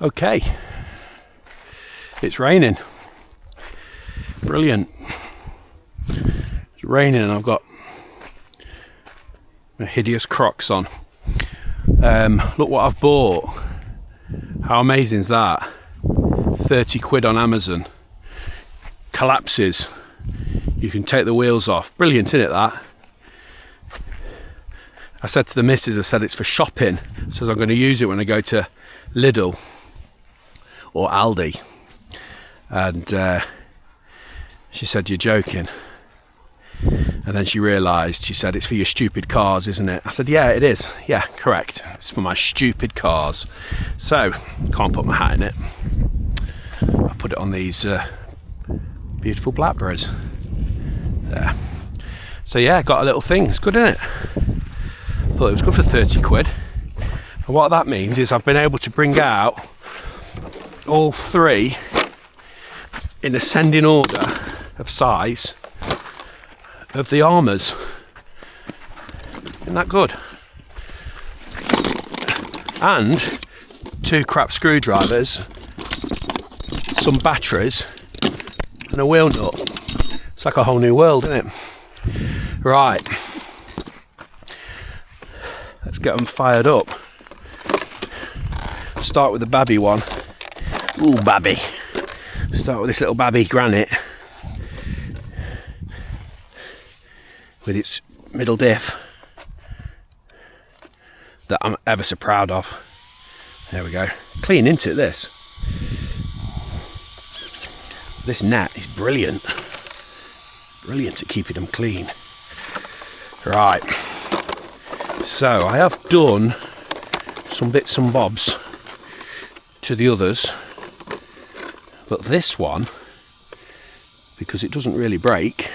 Okay, it's raining. Brilliant. It's raining and I've got my hideous Crocs on. Look what I've bought. How amazing is that? 30 quid on Amazon. Collapses. You can take the wheels off. Brilliant, isn't it, that? I said to the missus, I said it's for shopping. Says I'm going to use it when I go to Lidl or Aldi. And she said, you're joking. And then she realised, she said, it's for your stupid cars, isn't it? I said, yeah, it is. Yeah, correct. It's for my stupid cars. So, can't put my hat in it. I put it on these beautiful blackberries. There. So yeah, got a little thing. It's good, isn't it? Thought it was good for 30 quid. And what that means is I've been able to bring out all three in ascending order of size of the Arrmas. Isn't that good? And 2 crap screwdrivers, some batteries and a wheel nut. It's like a whole new world, isn't it? Right, let's get them fired up. Start with the babby one. Ooh, babby. Start with this little babby Granite with its middle diff that I'm ever so proud of. There we go. Clean, isn't it, this? This net is brilliant. Brilliant at keeping them clean. Right. So I have done some bits and bobs to the others. But this one, because it doesn't really break,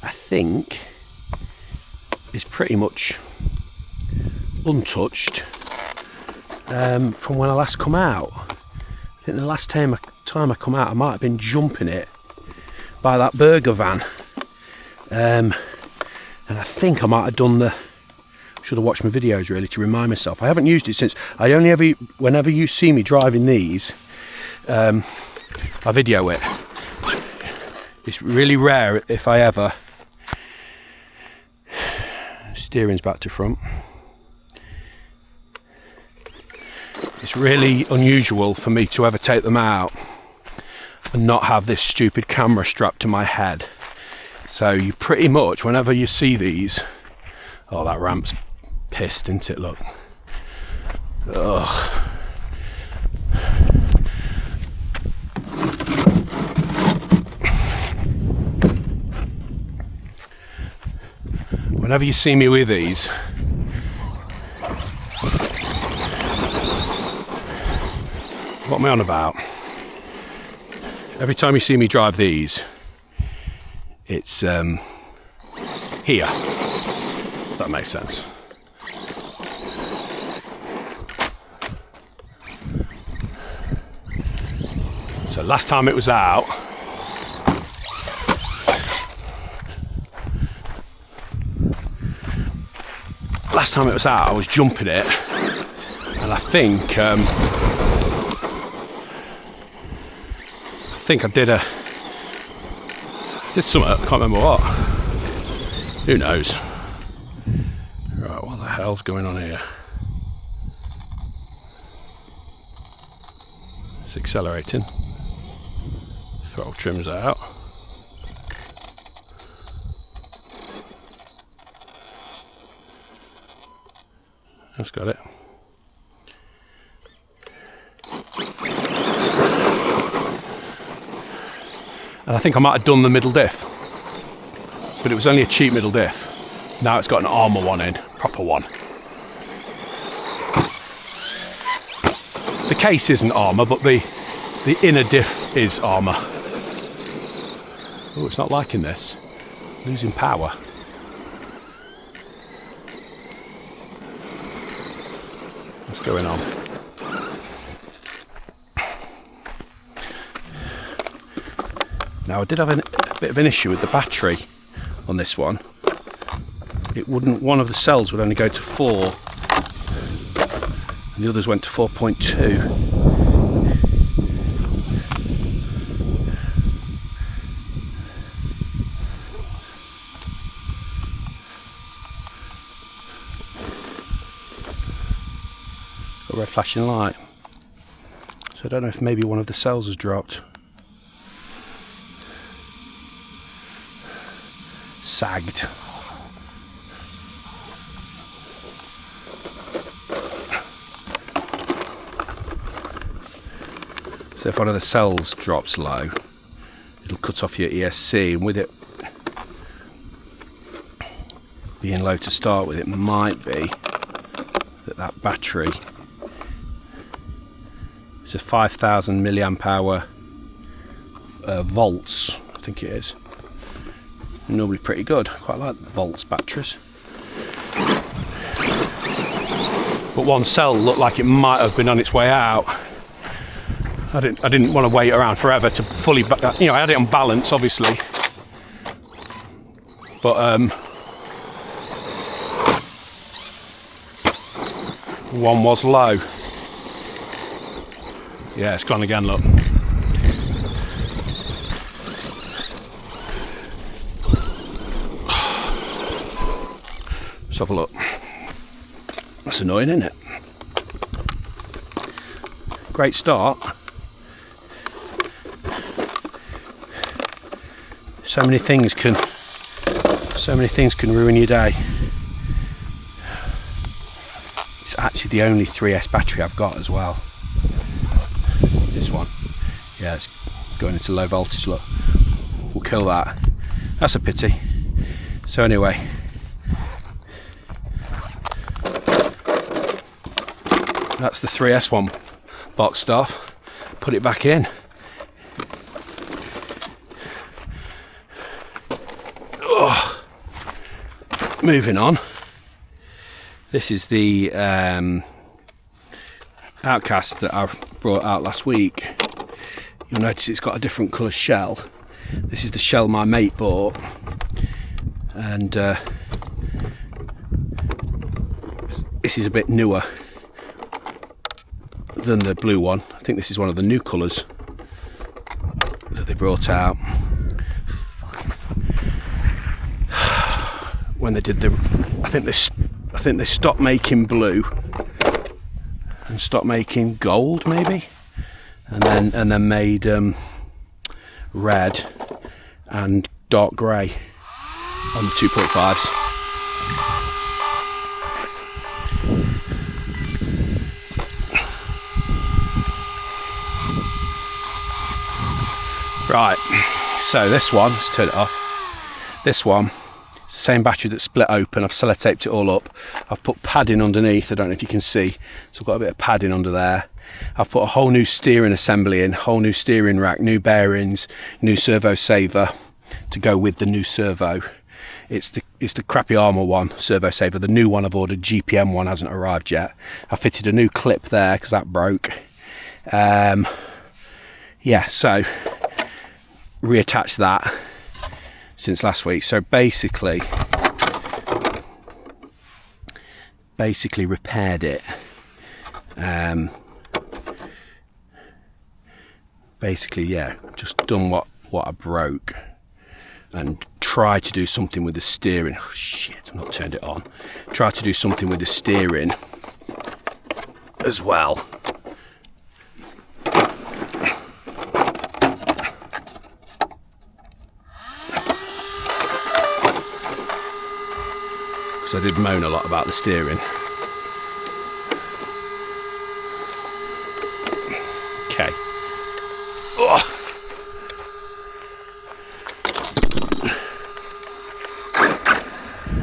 I think is pretty much untouched from when I last come out. I think the last time I come out, I might have been jumping it by that burger van. And I think I might have done the... Should have watched my videos really to remind myself. I haven't used it since. I only ever... Whenever you see me driving these, I video it. It's really rare if I ever... Steering's back to front. It's really unusual for me to ever take them out and not have this stupid camera strapped to my head. So you pretty much, whenever you see these... Oh, that ramp's pissed, isn't it? Look. Ugh. Whenever you see me with these, what am I on about? Every time you see me drive these, it's here. If that makes sense. So last time it was out, I was jumping it, and I think I did something, I can't remember what. Who knows? Right, what the hell's going on here? It's accelerating. Throttle trim's out. That's got it. And I think I might have done the middle diff, but it was only a cheap middle diff. Now it's got an Arrma one in, proper one. The case isn't Arrma, but the inner diff is Arrma. Oh, it's not liking this. Losing power. What's going on? Now I did have a bit of an issue with the battery on this one. It wouldn't, one of the cells would only go to 4 and the others went to 4.2. Got a red flashing light. So I don't know if maybe one of the cells has dropped. Sagged. So if one of the cells drops low, it'll cut off your ESC, and with it being low to start with, it might be that battery is a 5,000 milliamp hour volts, I think it is. Normally pretty good. Quite like the volts batteries. But one cell looked like it might have been on its way out. I didn't want to wait around forever to fully, you know, I had it on balance obviously, but one was low. Yeah, it's gone again, look. Let's have a look. That's annoying, isn't it? Great start. So many things can ruin your day. It's actually the only 3S battery I've got as well. This one. Yeah, it's going into low voltage, look. We'll kill that. That's a pity. So anyway, that's the 3S one boxed off. Put it back in. Oh. Moving on. This is the Outcast that I brought out last week. You'll notice it's got a different colour shell. This is the shell my mate bought, and this is a bit newer than the blue one. I think this is one of the new colours that they brought out when they did the. I think they stopped making blue and stopped making gold, maybe, and then made red and dark grey on the 2.5s. Right, so this one, let's turn it off. This one, it's the same battery that's split open. I've sellotaped it all up. I've put padding underneath, I don't know if you can see. So I've got a bit of padding under there. I've put a whole new steering assembly in, whole new steering rack, new bearings, new servo saver to go with the new servo. It's the crappy Arrma one, servo saver. The new one I've ordered, GPM one, hasn't arrived yet. I fitted a new clip there because that broke. Yeah, so reattached that since last week. So basically repaired it. Basically, yeah, just done what I broke and tried to do something with the steering. Oh shit, I've not turned it on. Tried to do something with the steering as well. I did moan a lot about the steering. Okay. Oh.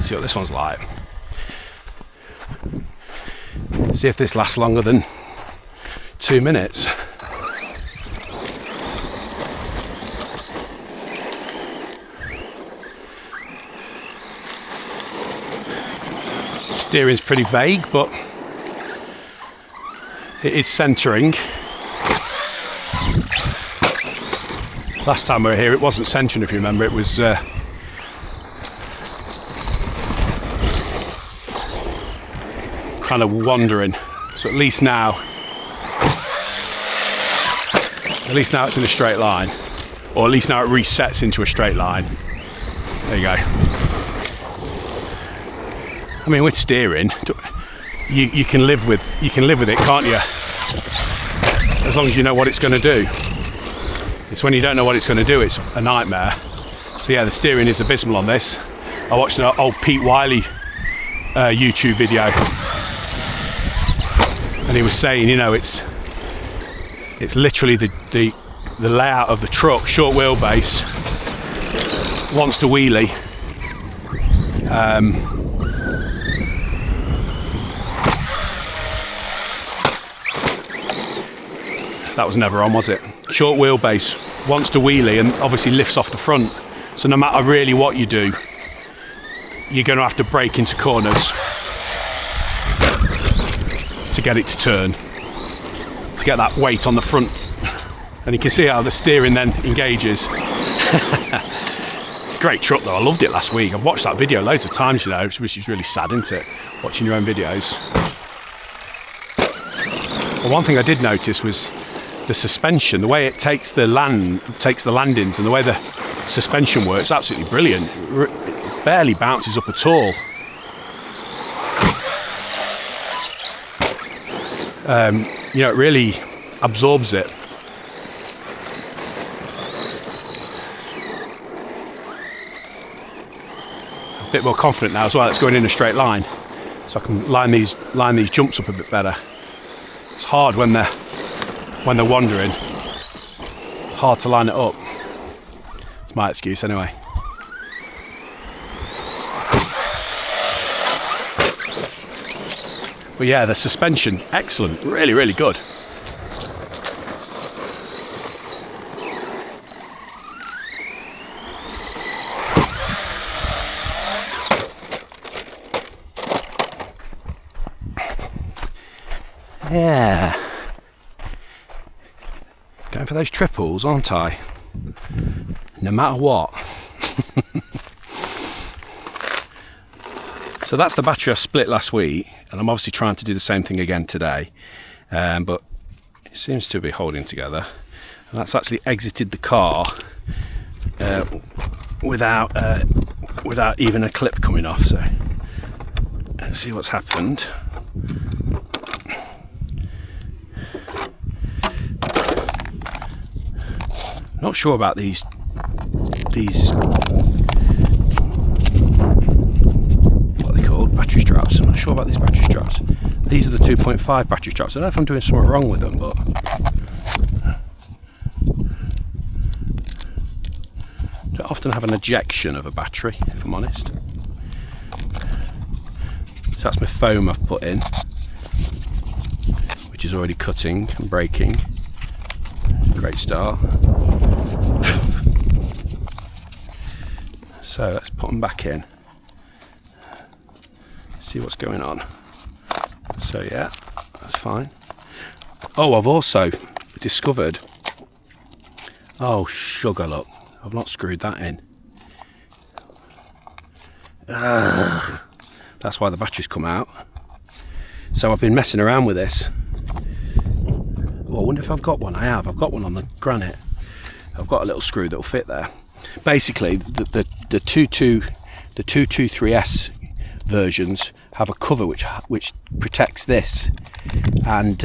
See what this one's like. See if this lasts longer than 2 minutes. Steering's pretty vague, but it is centering. Last time we were here, it wasn't centering, if you remember. It was kind of wandering. So at least now it's in a straight line, or at least now it resets into a straight line. There you go. I mean, with steering, you can live with it, can't you? As long as you know what it's going to do. It's when you don't know what it's going to do, it's a nightmare. So yeah, the steering is abysmal on this. I watched an old Pete Wiley YouTube video, and he was saying, you know, it's literally the layout of the truck, short wheelbase, wants to wheelie. That was never on, was it? Short wheelbase wants to wheelie and obviously lifts off the front. So no matter really what you do, you're going to have to brake into corners to get it to turn, to get that weight on the front. And you can see how the steering then engages. Great truck though, I loved it last week. I've watched that video loads of times, you know, which is really sad, isn't it? Watching your own videos. Well, one thing I did notice was the suspension, the way it takes the landings, and the way the suspension works, absolutely brilliant. It barely bounces up at all. You know, it really absorbs it. A bit more confident now as well. It's going in a straight line, so I can line these jumps up a bit better. It's hard when they're wandering. It's hard to line it up. It's my excuse anyway. But yeah, the suspension, excellent, really, really good. Yeah. Going for those triples, aren't I? No matter what. So that's the battery I split last week, and I'm obviously trying to do the same thing again today, but it seems to be holding together. And that's actually exited the car without even a clip coming off. So let's see what's happened. Not sure about these what are they called? Battery straps. I'm not sure about these battery straps. These are the 2.5 battery straps. I don't know if I'm doing something wrong with them, but don't often have an ejection of a battery, if I'm honest. So that's my foam I've put in, which is already cutting and breaking. Great start. So let's put them back in, see what's going on. So yeah, that's fine. Oh, I've also discovered, oh sugar, look, I've not screwed that in. That's why the batteries come out. So I've been messing around with this. Oh, I wonder if I've got one. I have. I've got one on the Granite. I've got a little screw that'll fit there. Basically, the 223S versions have a cover which protects this, and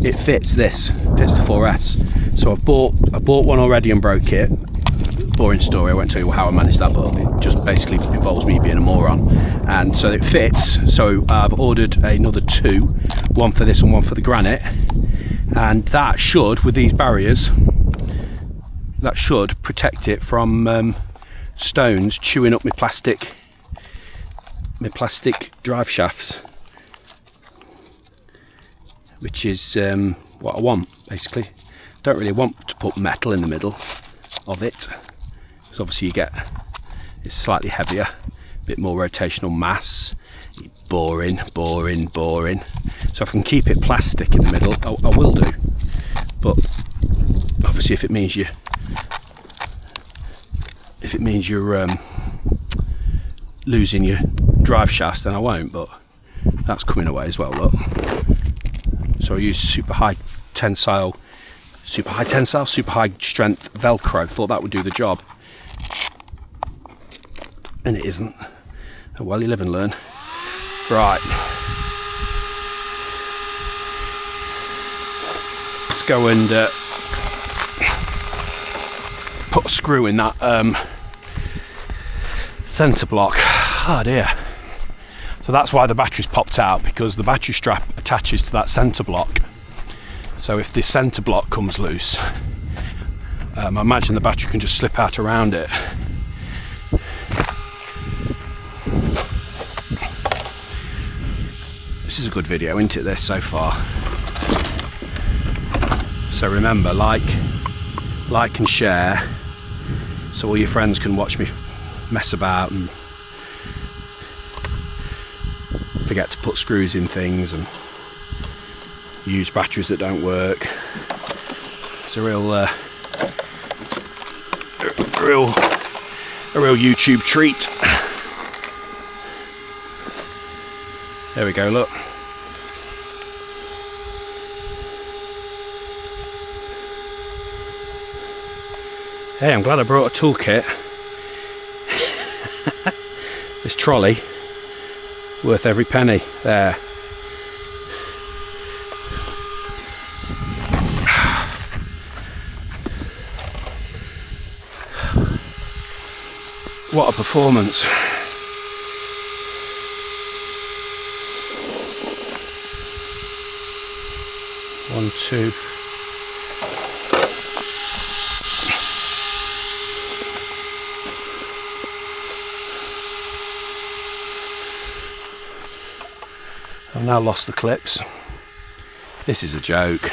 it fits the 4S. So I bought one already and broke it. Boring story. I won't tell you how I managed that, but it just basically involves me being a moron. And so it fits. So I've ordered another two, one for this and one for the Granite, and that should, with these barriers, that should protect it from stones chewing up my plastic drive shafts, which is what I want basically. Don't really want to put metal in the middle of it, because obviously it's slightly heavier, a bit more rotational mass. Boring. So if I can keep it plastic in the middle, I will do. But obviously, if it means you're losing your drive shafts, then I won't. But that's coming away as well. Look. So I use super high tensile, super high strength Velcro. Thought that would do the job, and it isn't. Oh, well, you live and learn. Right. Let's go and put a screw in that centre block. Oh dear. So that's why the battery's popped out, because the battery strap attaches to that centre block. So if the centre block comes loose, I imagine the battery can just slip out around it. This is a good video, isn't it, this so far? So remember, like and share, so all your friends can watch me mess about and forget to put screws in things and use batteries that don't work. It's a real YouTube treat. There we go, look. Hey, I'm glad I brought a toolkit. This trolley, worth every penny. There. What a performance. One, two. I've now lost the clips. This is a joke.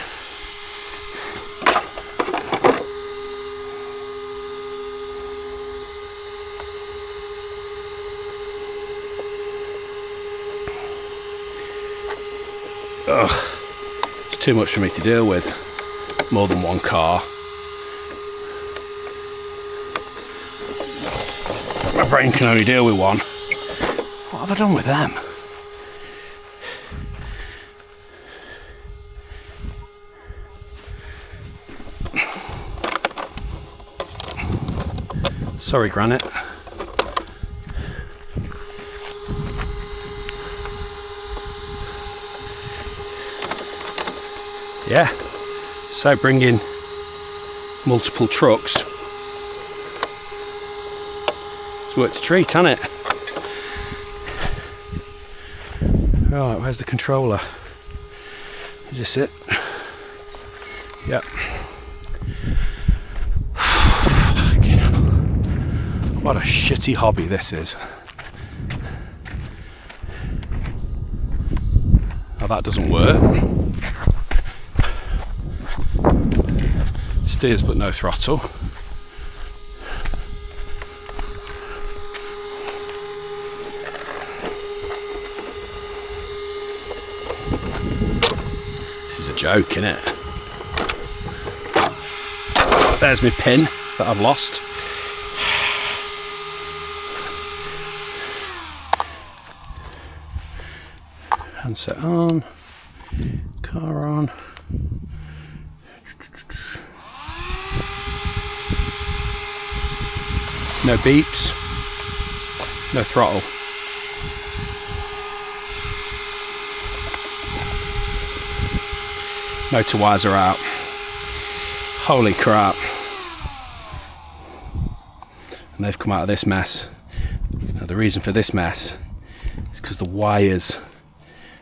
Ugh, it's too much for me to deal with. More than one car. My brain can only deal with one. What have I done with them? Sorry, Granite. Yeah, so bringing multiple trucks, it's worked a treat, hasn't it? Right, where's the controller? Is this it? Yep. What a shitty hobby this is. Oh, that doesn't work. Steers but no throttle. This is a joke, isn't it? There's my pin that I've lost. Handset on, car on. No beeps, no throttle. Motor wires are out. Holy crap. And they've come out of this mess. Now the reason for this mess is because the wires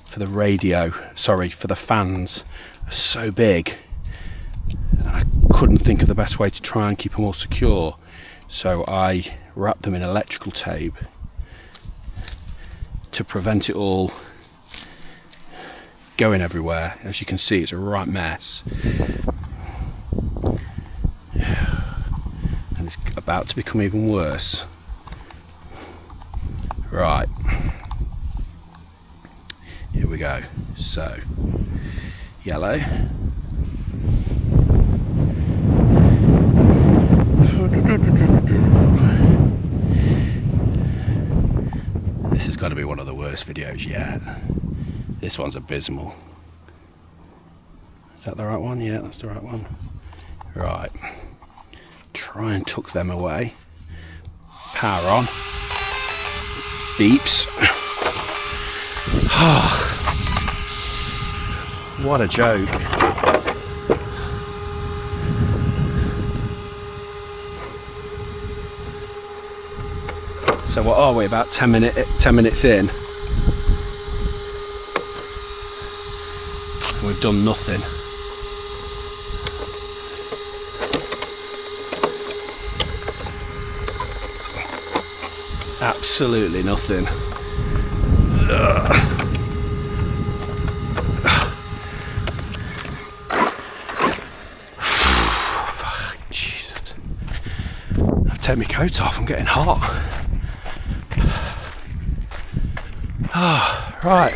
for the radio, sorry, for the fans are so big. And I couldn't think of the best way to try and keep them all secure. So I wrapped them in electrical tape to prevent it all going everywhere. As you can see, it's a right mess. And it's about to become even worse. Right. Here we go. So, yellow. This has got to be one of the worst videos yet. This one's abysmal. Is that the right one? Yeah, that's the right one. Right. Try and tuck them away. Power on. Beeps. What a joke. So what are we, about 10 minutes in? We've done nothing. Absolutely nothing. Jesus. I've taken my coat off, I'm getting hot. Right.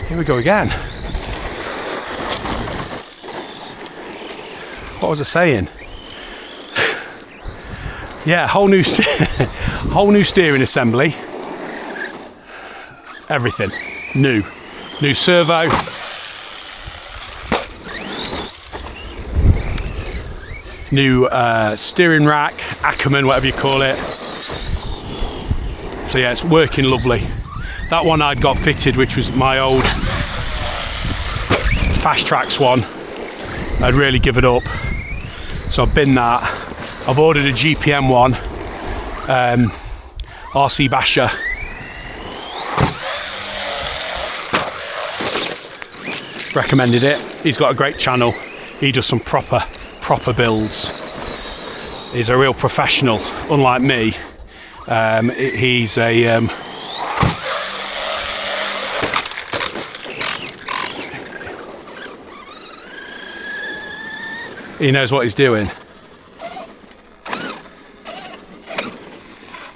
Here we go again. What was I saying? Yeah, whole new steering assembly. Everything new servo, new steering rack, Arrma, whatever you call it. So yeah, it's working lovely. That one I'd got fitted, which was my old Fast Tracks one. I'd really given up, so I've binned that. I've ordered a GPM one, RC Basher. Recommended it. He's got a great channel. He does some proper builds. He's a real professional, unlike me. He's a he knows what he's doing.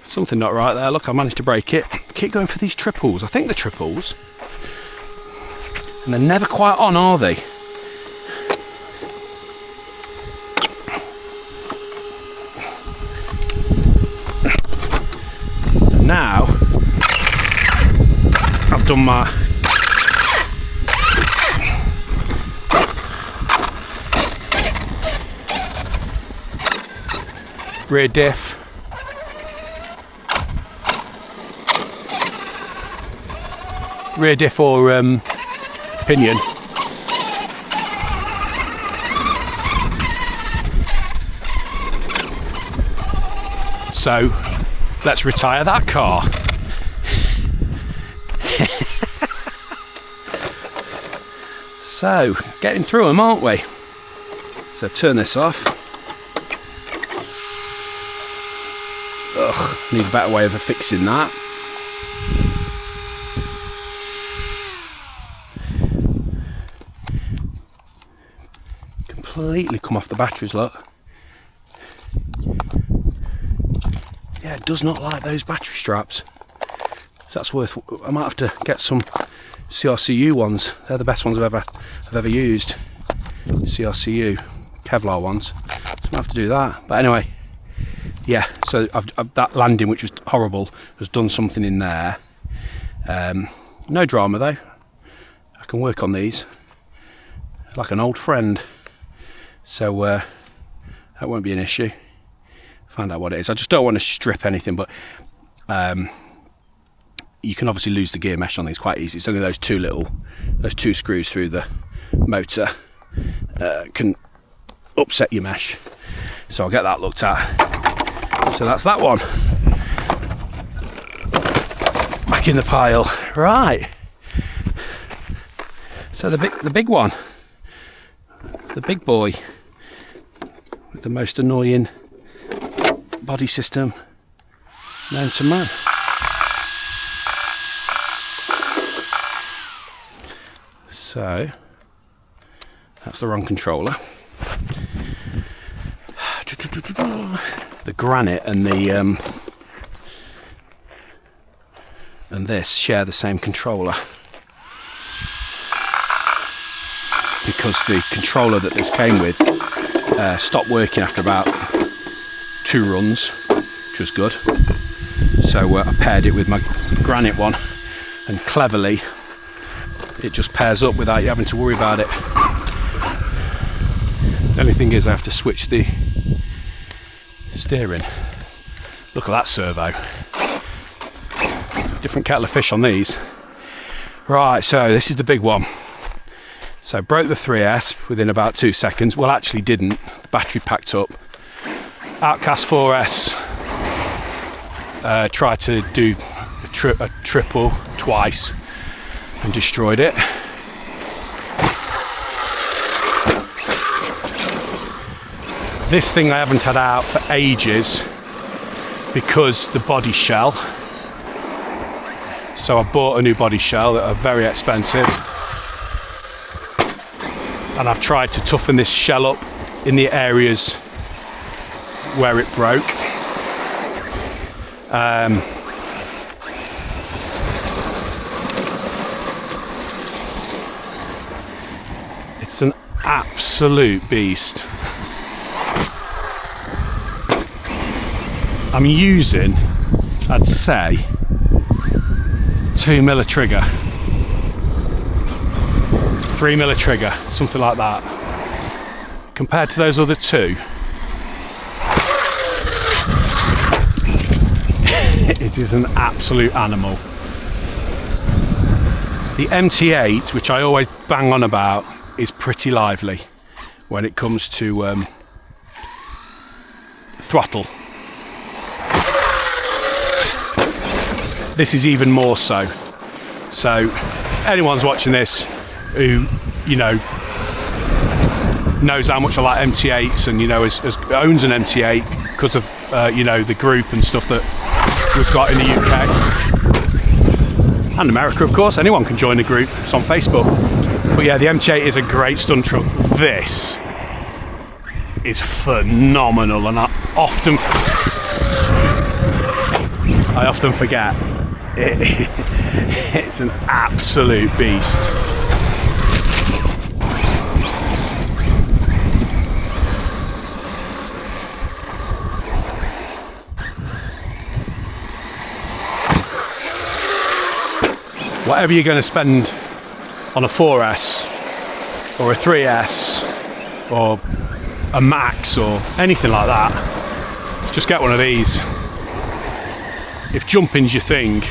Something not right there. Look, I managed to break it. Keep going for these triples. I think they're triples. And they're never quite on, are they? And now I've done my rear diff. Rear diff or pinion. So let's retire that car. So getting through them, aren't we? So turn this off. Ugh, need a better way of fixing that. Completely come off the batteries, look. Yeah, it does not like those battery straps. So that's worth. I might have to get some CRCU ones. They're the best ones I've ever used. CRCU Kevlar ones. So I might have to do that. But anyway, yeah. So that landing, which was horrible, has done something in there. No drama though. I can work on these like an old friend. So that won't be an issue. Find out what it is. I just don't want to strip anything, but you can obviously lose the gear mesh on these quite easy. It's only those two screws through the motor can upset your mesh. So I'll get that looked at. So that's that one. Back in the pile. Right. So the big one. The big boy. With the most annoying body system known to man. So that's the wrong controller. The Granite and this share the same controller, because the controller that this came with stopped working after about 2 runs, which was good. So I paired it with my Granite one, and cleverly it just pairs up without you having to worry about it. The only thing is I have to switch the steering. Look at that servo. Different kettle of fish on these. Right, so this is the big one. So broke the 3S within about 2 seconds. Well, actually didn't. The battery packed up. Outcast 4S. Tried to do a triple twice and destroyed it. This thing I haven't had out for ages because the body shell. So I bought a new body shell that are very expensive. And I've tried to toughen this shell up in the areas where it broke. It's an absolute beast. I'm using, I'd say, 2mm trigger, 3mm trigger, something like that. Compared to those other two, it is an absolute animal. The MT8, which I always bang on about, is pretty lively when it comes to throttle. This is even more so. So anyone's watching this who, you know, knows how much I like MT8s and, you know, owns an MT8 because of, you know, the group and stuff that we've got in the UK. And America, of course. Anyone can join the group. It's on Facebook. But yeah, the MT8 is a great stunt truck. This is phenomenal, and I often forget. It's an absolute beast. Whatever you're going to spend on a 4S or a 3S or a Max or anything like that, just get one of these. If jumping's your thing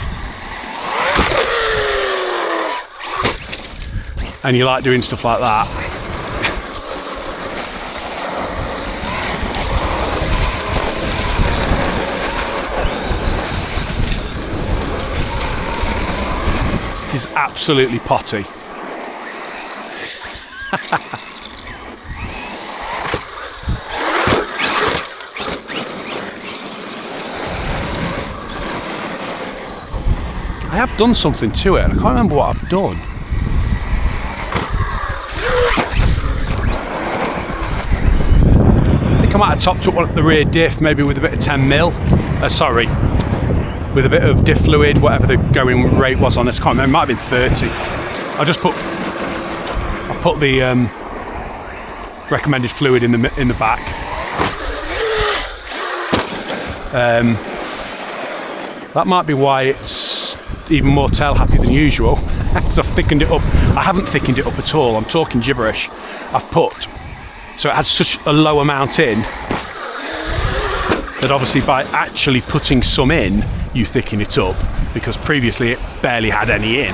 and you like doing stuff like that, it is absolutely potty. I have done something to it and I can't remember what I've done. I think I might have topped up the rear diff maybe with a bit of 10mm. With a bit of diff fluid, whatever the going rate was on this. I can't remember, it might have been 30. I put the recommended fluid in the back. That might be why it's even more tail happy than usual, because I've thickened it up. I haven't thickened it up at all, I'm talking gibberish. So it had such a low amount in that obviously by actually putting some in, you thicken it up, because previously it barely had any in.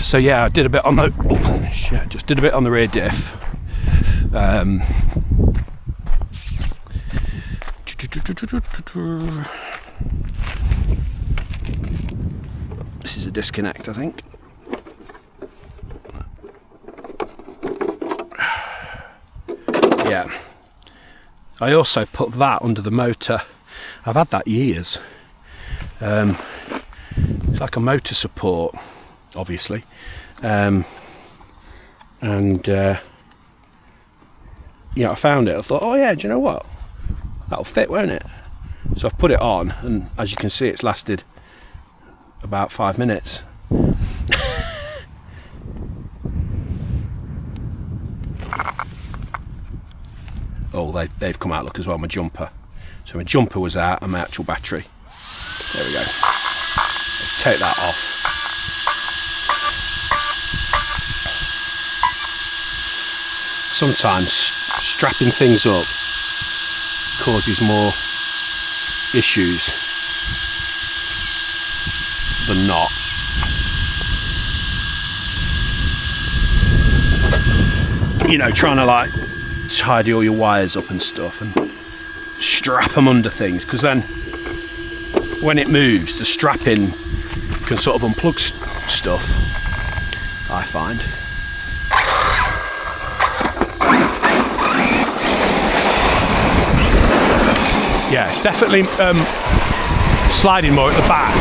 So yeah, I did a bit on the just did a bit on the rear diff. This is a disconnect, I think. Yeah. I also put that under the motor. I've had that years. It's like a motor support, obviously. Yeah, I found it. I thought, oh yeah, do you know what? That'll fit, won't it? So I've put it on, and as you can see, it's lasted about 5 minutes. Oh, they've come out, look, as well, my jumper. So my jumper was out and my actual battery. There we go. Let's take that off. sometimes strapping things up causes more issues than not. You know, trying to like tidy all your wires up and stuff and strap them under things, because then when it moves, the strapping can sort of unplug stuff, I find. Yeah, it's definitely sliding more at the back.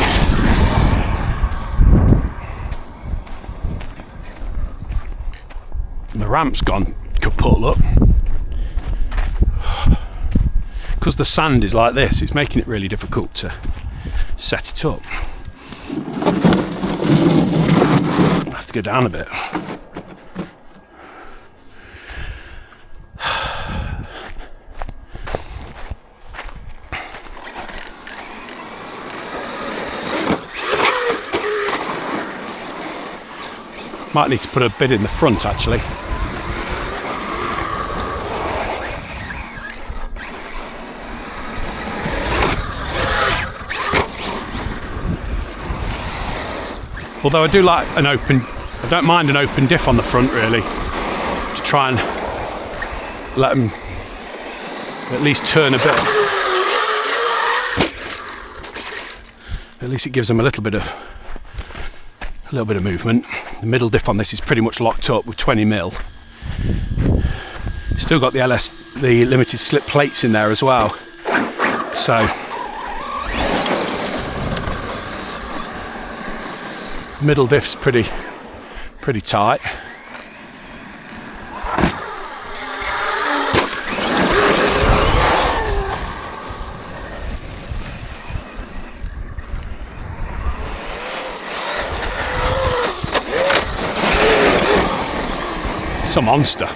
And the ramp's gone kaput, look. Because the sand is like this, it's making it really difficult to set it up. I have to go down a bit. Might need to put a bit in the front actually. Although I do like an open, I don't mind an open diff on the front really, to try and let them at least turn a bit. At least it gives them a little bit of movement. The middle diff on this is pretty much locked up with 20mm. Still got the limited slip plates in there as well. So middle diff's pretty tight. It's a monster.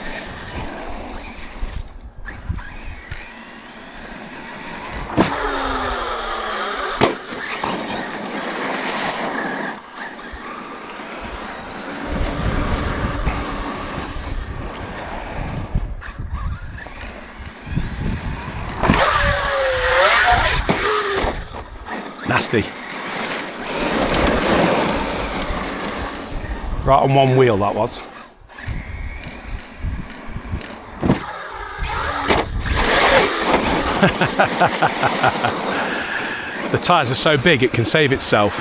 Nasty. Right on one wheel that was. The tyres are so big it can save itself.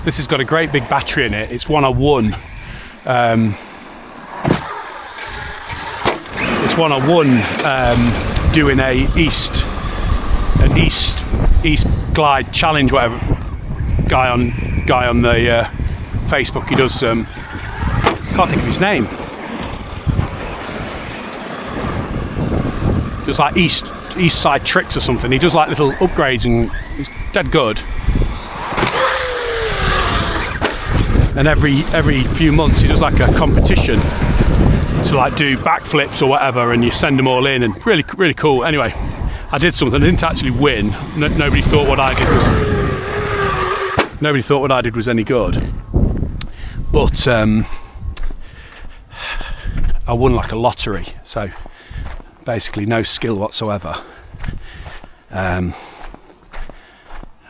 This has got a great big battery in it. It's one I won. It's one I won doing an East Glide challenge, whatever. Guy on the Facebook. He does. Can't think of his name. Just like East Side Tricks or something. He does like little upgrades and he's dead good. And every few months he does like a competition to like do backflips or whatever, and you send them all in, and really cool. Anyway, I did something. I didn't actually win. Nobody thought what I did was any good. But I won like a lottery. So basically no skill whatsoever. And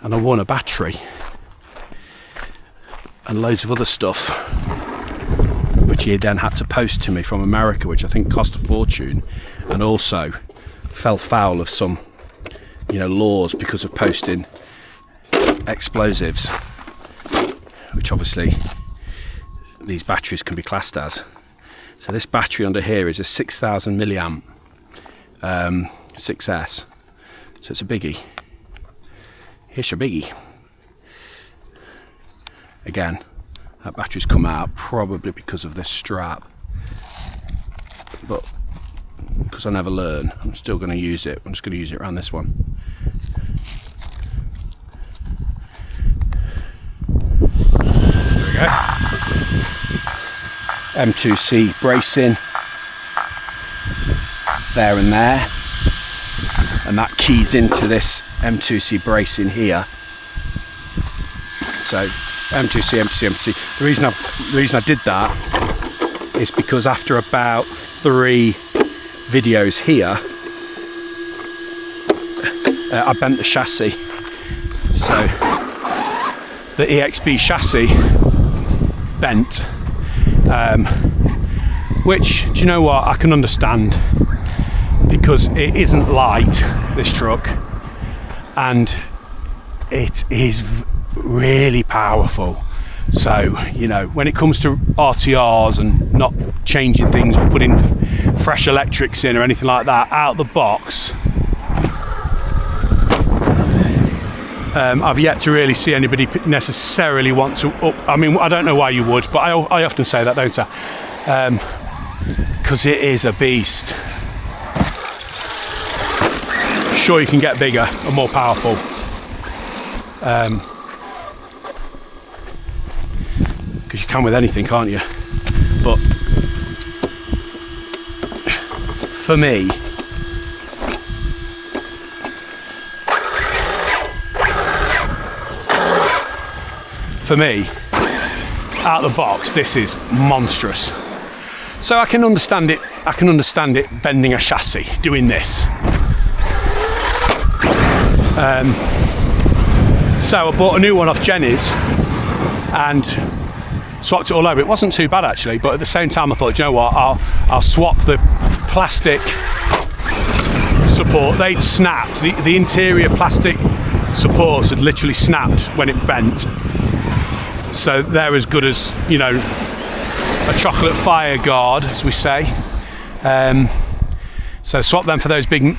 I won a battery and loads of other stuff, which he then had to post to me from America, which I think cost a fortune, and also fell foul of some, laws because of posting explosives, which obviously these batteries can be classed as. So this battery under here is a 6,000 milliamp 6S, so it's a biggie. Here's your biggie. Again, that battery's come out probably because of this strap, but because I never learn, I'm still going to use it. I'm just going to use it around this one. There we go. M2C bracing there and there, and that keys into this M2C bracing here. So M2C, M2C, M2C. The reason I did that is because after about 3 videos here, I bent the chassis. So the EXB chassis bent, which, do you know what, I can understand, because it isn't light, this truck, and it is really powerful. So, you know, when it comes to RTRs and not changing things or putting fresh electrics in or anything like that, out the box, I've yet to really see anybody necessarily want to up. I mean, I don't know why you would, but I often say that, don't I? Because it is a beast. Sure, you can get bigger and more powerful. Because you can with anything, can't you? But for me, out of the box, this is monstrous. So I can understand it. I can understand it bending a chassis, doing this. So I bought a new one off Jenny's and swapped it all over. It wasn't too bad actually, but at the same time I thought, you know what, I'll swap the plastic support. They'd snapped. The interior plastic supports had literally snapped when it bent. So they're as good as, you know, a chocolate fire guard, as we say. So swap them for those big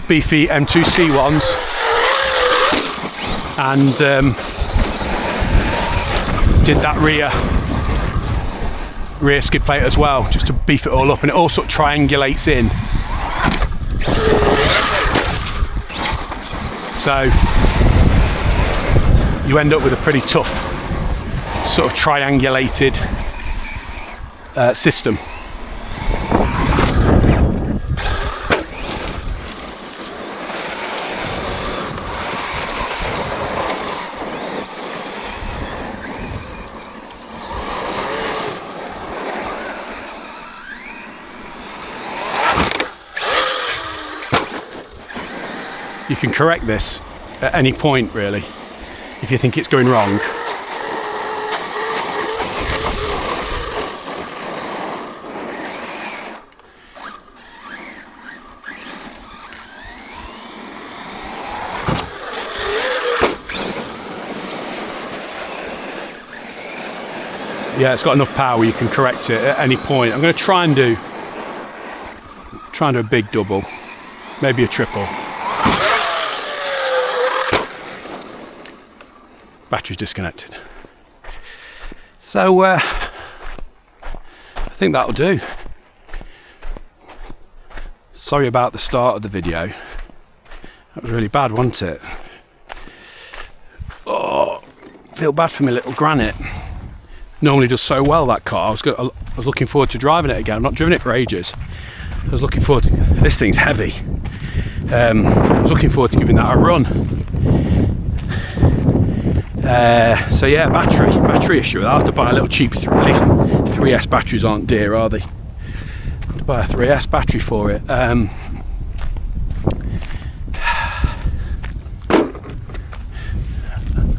beefy M2C ones, and did that rear skid plate as well, just to beef it all up, and it all sort of triangulates in. So you end up with a pretty tough sort of triangulated system. You can correct this at any point, really, if you think it's going wrong. Yeah, it's got enough power you can correct it at any point. I'm going to try and do a big double, maybe a triple. Battery's disconnected. So I think that'll do. Sorry about the start of the video. That was really bad, wasn't it? Oh, feel bad for my little Granite. Normally does so well, that car. I was looking forward to driving it again. I've not driven it for ages. I was looking forward to, this thing's heavy. I was looking forward to giving that a run. So yeah, battery issue. I'll have to buy a little cheap, at least 3S batteries aren't dear, are they? I'll have to buy a 3S battery for it. I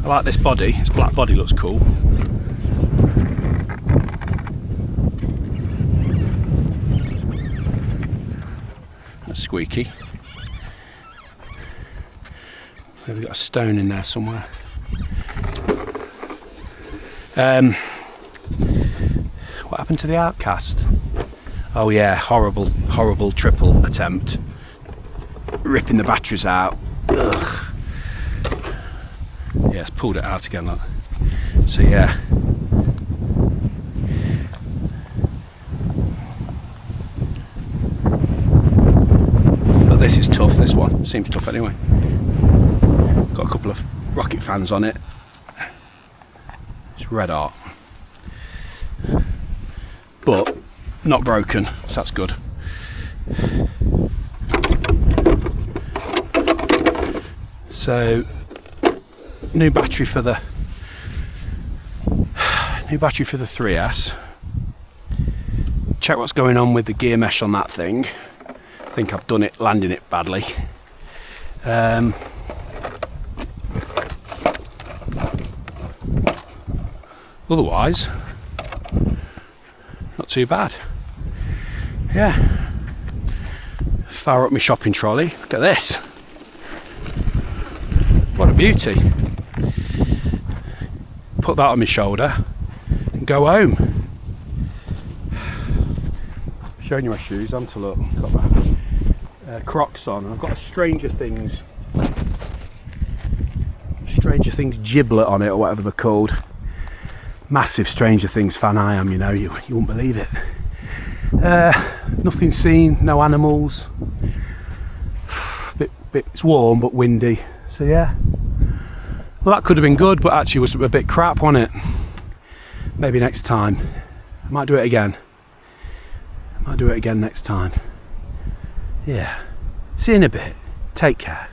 like this body. This black body looks cool. That's squeaky. Maybe got a stone in there somewhere. What happened to the Outcast? Oh yeah, horrible triple attempt. Ripping the batteries out. Ugh. Yeah, it's pulled it out again, look. So yeah. But this is tough, this one. Seems tough anyway. Got a couple of rocket fans on it. It's red art. But not broken, so that's good. So new battery for the 3S. Check what's going on with the gear mesh on that thing. I think I've done it, landing it badly. Otherwise, not too bad. Yeah. Fire up my shopping trolley. Look at this. What a beauty. Put that on my shoulder and go home. Showing you my shoes, on to look. Got my Crocs on. I've got a Stranger Things giblet on it, or whatever they're called. Massive Stranger Things fan I am, you know, you wouldn't believe it. Nothing seen, no animals. It's warm but windy, so yeah. Well, that could have been good, but actually was a bit crap, wasn't it? Maybe next time. I might do it again. Next time. Yeah. See you in a bit. Take care.